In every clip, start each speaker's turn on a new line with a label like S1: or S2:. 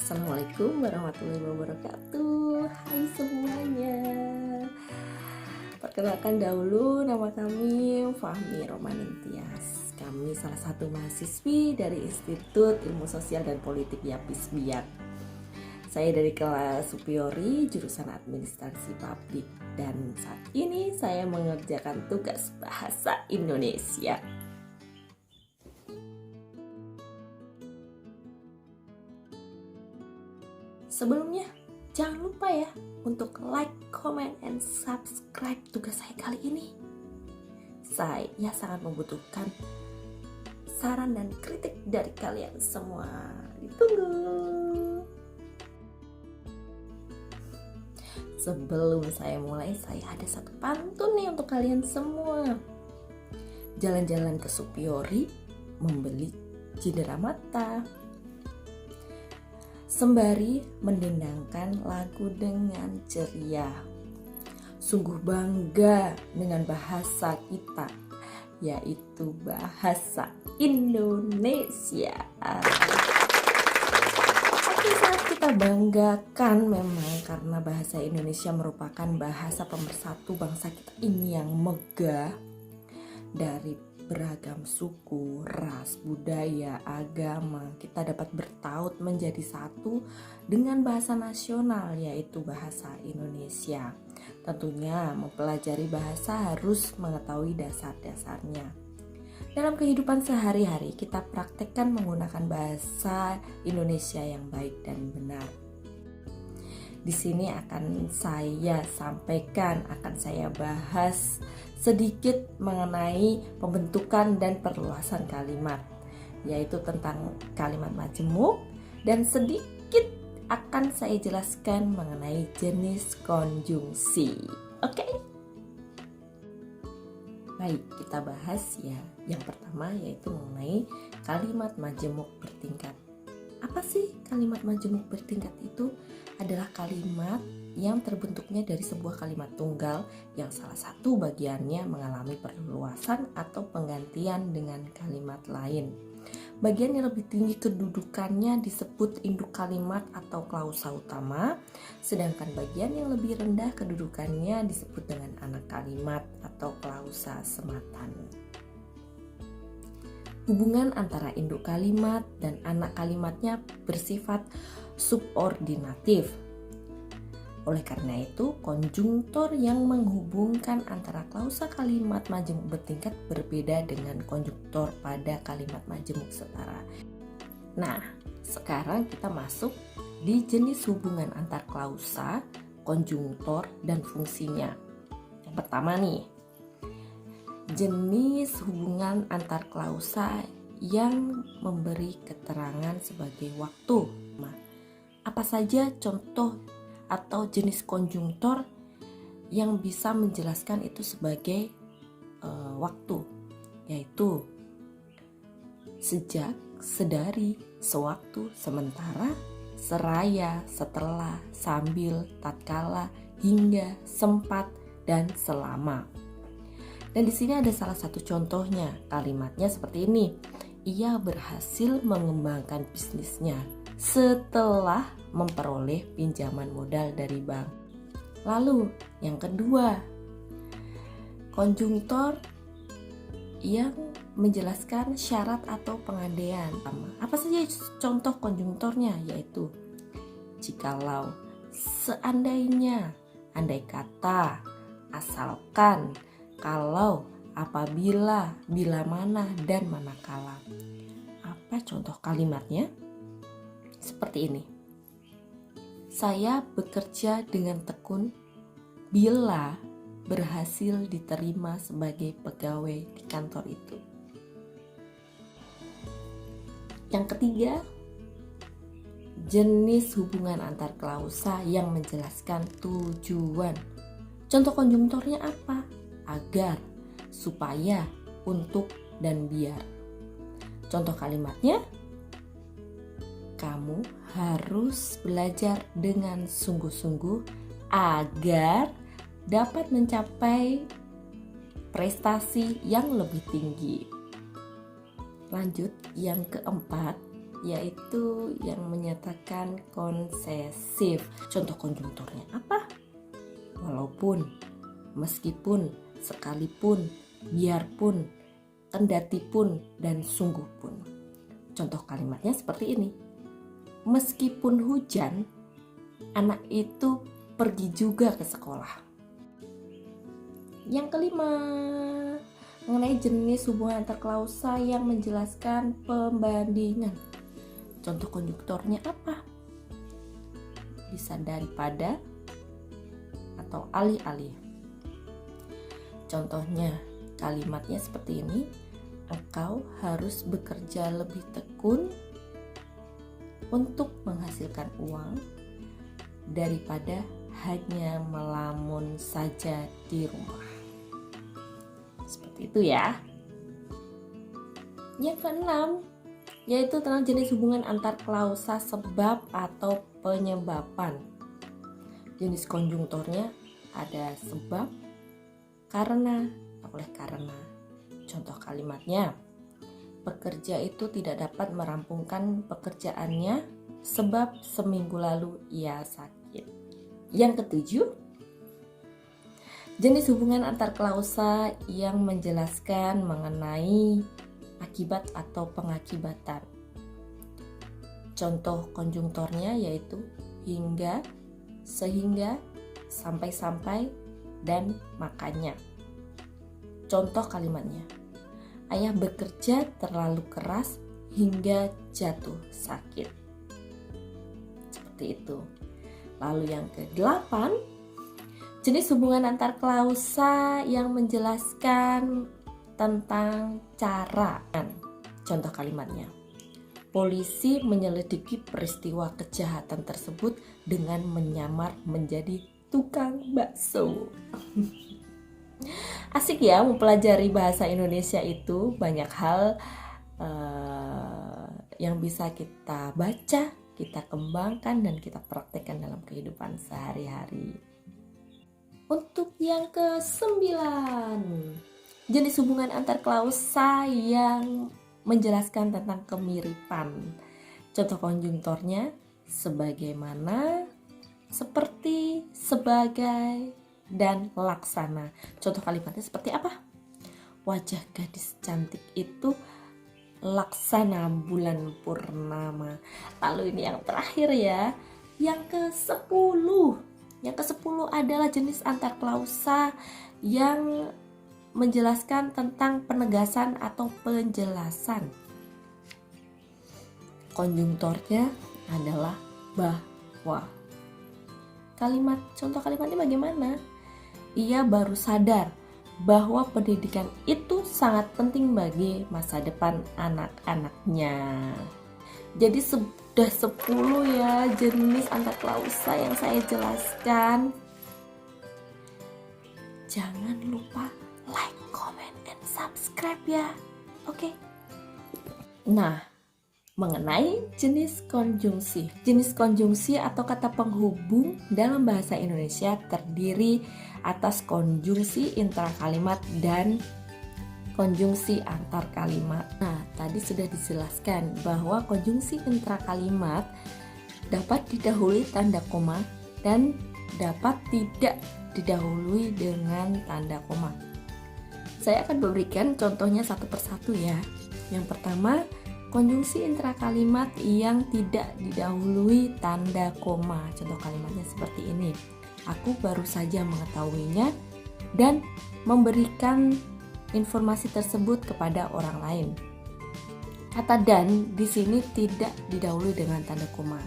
S1: Assalamualaikum warahmatullahi wabarakatuh. Hai semuanya. Perkenalkan dahulu, nama kami Fahmi Romanintias. Kami salah satu mahasiswi dari Institut Ilmu Sosial dan Politik YAPIS Biak. Saya dari kelas Superiori jurusan Administrasi Publik dan saat ini saya mengerjakan tugas bahasa Indonesia. Sebelumnya, jangan lupa ya untuk like, comment, and subscribe tugas saya kali ini. Saya sangat membutuhkan saran dan kritik dari kalian semua. Ditunggu. Sebelum saya mulai, saya ada satu pantun nih untuk kalian semua. Jalan-jalan ke Superiori, membeli cindera mata, sembari mendendangkan lagu dengan ceria. Sungguh bangga dengan bahasa kita, yaitu bahasa Indonesia. Tapi saat kita banggakan memang karena bahasa Indonesia merupakan bahasa pemersatu bangsa kita ini yang megah dari beragam suku, ras, budaya, agama. Kita dapat bertaut menjadi satu dengan bahasa nasional, yaitu bahasa Indonesia. Tentunya mempelajari bahasa harus mengetahui dasar-dasarnya. Dalam kehidupan sehari-hari kita praktekkan menggunakan bahasa Indonesia yang baik dan benar. Di sini akan saya sampaikan, akan saya bahas sedikit mengenai pembentukan dan perluasan kalimat, yaitu tentang kalimat majemuk, dan sedikit akan saya jelaskan mengenai jenis konjungsi. Oke? Baik, kita bahas ya. Yang pertama yaitu mengenai kalimat majemuk bertingkat. Apa sih kalimat majemuk bertingkat itu? Adalah kalimat yang terbentuknya dari sebuah kalimat tunggal yang salah satu bagiannya mengalami perluasan atau penggantian dengan kalimat lain. Bagian yang lebih tinggi kedudukannya disebut induk kalimat atau klausa utama, sedangkan bagian yang lebih rendah kedudukannya disebut dengan anak kalimat atau klausa sematan. Hubungan antara induk kalimat dan anak kalimatnya bersifat subordinatif. Oleh karena itu, konjungtor yang menghubungkan antara klausa kalimat majemuk bertingkat berbeda dengan konjungtor pada kalimat majemuk setara. Nah, sekarang kita masuk di jenis hubungan antar klausa, konjungtor, dan fungsinya. Yang pertama nih, jenis hubungan antar klausa yang memberi keterangan sebagai waktu. Apa saja contoh atau jenis konjungtor yang bisa menjelaskan itu sebagai waktu, yaitu sejak, sedari, sewaktu, sementara, seraya, setelah, sambil, tatkala, hingga, sempat, dan selama. Dan di sini ada salah satu contohnya, kalimatnya seperti ini. Ia berhasil mengembangkan bisnisnya setelah memperoleh pinjaman modal dari bank. Lalu yang kedua, konjungtor yang menjelaskan syarat atau pengandaian. Apa saja contoh konjungtornya? Yaitu jikalau, seandainya, andai kata, asalkan, kalau, apabila, bila mana, dan manakala. Apa contoh kalimatnya? Seperti ini. Saya bekerja dengan tekun bila berhasil diterima sebagai pegawai di kantor itu. Yang ketiga, jenis hubungan antar klausa yang menjelaskan tujuan. Contoh konjungtornya apa? Agar, supaya, untuk, dan biar. Contoh kalimatnya, kamu harus belajar dengan sungguh-sungguh agar dapat mencapai prestasi yang lebih tinggi. Lanjut, yang keempat yaitu yang menyatakan konsesif. Contoh konjungtornya apa? Walaupun, meskipun, sekalipun, biarpun, kendatipun, dan sungguh pun. Contoh kalimatnya seperti ini. Meskipun hujan, anak itu pergi juga ke sekolah. Yang kelima, mengenai jenis hubungan antar klausa yang menjelaskan pembandingan. Contoh konjungtornya apa? Bisa daripada atau alih-alih. Contohnya, kalimatnya seperti ini. Engkau harus bekerja lebih tekun untuk menghasilkan uang daripada hanya melamun saja di rumah. Seperti itu ya. Yang keenam, yaitu tentang jenis hubungan antar klausa sebab atau penyebaban. Jenis konjungtornya ada sebab, karena, oleh karena. Contoh kalimatnya, pekerja itu tidak dapat merampungkan pekerjaannya sebab seminggu lalu ia sakit. Yang ketujuh, jenis hubungan antar klausa yang menjelaskan mengenai akibat atau pengakibatan. Contoh konjungtornya yaitu hingga, sehingga, sampai-sampai, dan makanya. Contoh kalimatnya, ayah bekerja terlalu keras hingga jatuh sakit. Seperti itu. Lalu yang ke-8, jenis hubungan antar klausa yang menjelaskan tentang cara. Contoh kalimatnya, polisi menyelidiki peristiwa kejahatan tersebut dengan menyamar menjadi tukang bakso. Asik ya mempelajari bahasa Indonesia itu, banyak hal yang bisa kita baca, kita kembangkan, dan kita praktekkan dalam kehidupan sehari-hari. Untuk yang ke-9, jenis hubungan antar klausa yang menjelaskan tentang kemiripan. Contoh konjungtornya sebagaimana, seperti, sebagai, dan laksana. Contoh kalimatnya seperti apa? Wajah gadis cantik itu laksana bulan purnama. Lalu ini yang terakhir ya, yang ke-10. Yang ke-10 adalah jenis antar klausa yang menjelaskan tentang penegasan atau penjelasan. Konjungtornya adalah bahwa. Contoh kalimatnya bagaimana? Ia baru sadar bahwa pendidikan itu sangat penting bagi masa depan anak-anaknya. Jadi sudah 10 ya jenis antar klausa yang saya jelaskan. Jangan lupa like, comment, and subscribe ya. Oke. Nah, mengenai jenis konjungsi. Jenis konjungsi atau kata penghubung dalam bahasa Indonesia terdiri atas konjungsi intrakalimat dan konjungsi antar kalimat. Nah, tadi sudah dijelaskan bahwa konjungsi intrakalimat dapat didahului tanda koma dan dapat tidak didahului dengan tanda koma. Saya akan berikan contohnya satu persatu ya. Yang pertama, konjungsi intrakalimat yang tidak didahului tanda koma. Contoh kalimatnya seperti ini. Aku baru saja mengetahuinya dan memberikan informasi tersebut kepada orang lain. Kata dan di sini tidak didahului dengan tanda koma.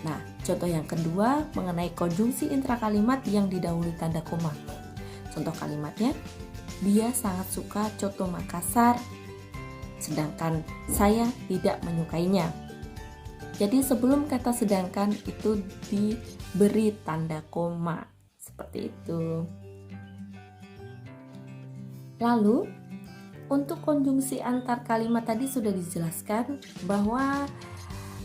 S1: Nah, contoh yang kedua mengenai konjungsi intrakalimat yang didahului tanda koma. Contoh kalimatnya, dia sangat suka coto Makassar, sedangkan saya tidak menyukainya. Jadi sebelum kata sedangkan itu diberi tanda koma. Seperti itu. Lalu untuk konjungsi antar kalimat tadi sudah dijelaskan bahwa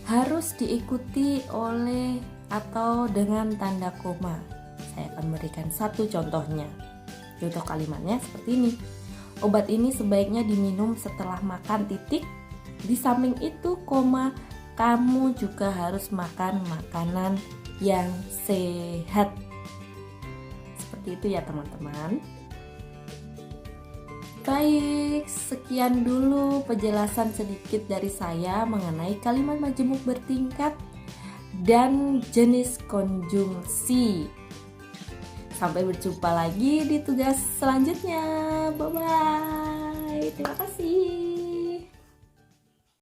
S1: harus diikuti oleh atau dengan tanda koma. Saya akan memberikan satu contohnya. Contoh kalimatnya seperti ini. Obat ini sebaiknya diminum setelah makan titik Di samping itu, kamu juga harus makan makanan yang sehat. Seperti itu ya teman-teman. Baik, sekian dulu penjelasan sedikit dari saya mengenai kalimat majemuk bertingkat dan jenis konjungsi. Sampai berjumpa lagi di tugas selanjutnya. Bye-bye. Terima kasih.